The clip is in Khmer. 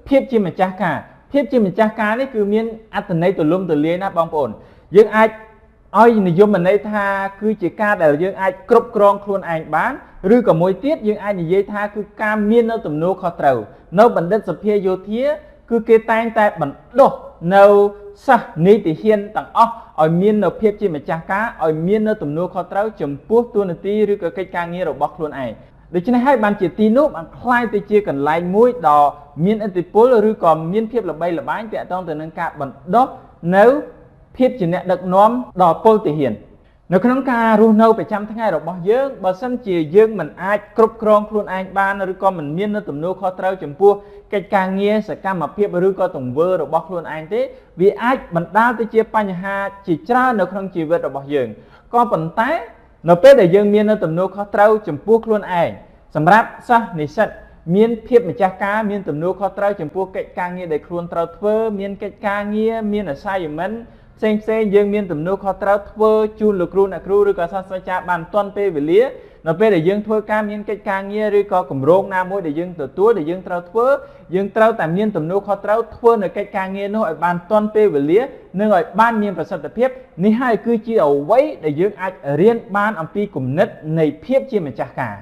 ភាពជាម្ចាស់ការភាពជាម្ចាស់ការនេះគឺមានអត្ថន័យទូលំទូលាយណាស់បងប្អូនយើងអាចឲ្យនិយមន័យថាគឺជាការដែលយើងអាចគ្រប់គ្រងខ្លួនឯងបានឬក៏មួយទៀតយើងអាចនិយាយថាគឺការមាននៅទំនួលខុសត្រូវនៅបណ្ឌិតសភាយោធាគឺគេតែងតែបណ្ដុះនៅសិស្សនីតិហ៊ានទាំងអស់ឲ្យមាននៅភាពជាម្ចាស់ការឲ្យមាននៅទំនួលខុសត្រូវចំពោះតួនាទីឬក៏កិច្ចការងាររបស់ខ្លួនឯងដូច្នេះហើយបានជាទីនោះបានคล้ายទៅជាកន្លែងមួយដ៏មានឥទ្ធិពលឬក៏មានភាពល្បីល្បាញទាក់ទងទៅនឹងការបណ្ដុះនៅភាពជាអ្នកដឹកនាំដល់ពលទាហាននៅក្នុងការរស់នៅប្រចាំថ្ងៃរបស់យើងបើសិនជាយើងមិនអាចគ្រប់គ្រងខ្លួនឯងបានឬក៏មិនមាននៅទំនួលខុសត្រូវចំពោះកិច្ចការងារសកម្មភាពឬក៏ទង្វើរបស់ខ្លួនឯងទេវាអាចបណ្ដាលទៅជាបញ្ហាជាច្រើននៅក្នុងជីវិតរបស់យើងក៏ប៉ុន្តែនៅពេលដែលយើងមាននៅទំនួលខុសត្រូវចំពោះខ្លួនឯងសម្រាប់សិស្សនិស្សិតមានភាពម្ចាស់ការមានទំនួលខុសត្រូវចំពោះកិច្ចការងារដែលខ្លួនត្រូវធ្វើមានកិច្ចការងារមាន assignment ផ្សេងយើងមានទំនួលខុសត្រូវធ្វើជូនលោកគ្រូអ្នកគ្រូឬក៏សាស្ត្រាចារ្យបានទាន់ពេលវេលានៅពេលដែលយើងធ្វើការមានកិច្ចការងារឬក៏គម្រោងណាមួយដែលយើងទទួលដែលយើងត្រូវធ្វើយើងត្រូវតែមានទំនួលខុសត្រូវធ្វើនៅកិច្ចការងារនោះឲ្យបានទាន់ពេលវេលានិងឲ្យបានមានប្រសិទ្ធភាពនេះហើយគឺជាអ្វីដែលយើងអាចរៀនបានអំពីគំនិតនៃភាពជាម្ចាស់ការ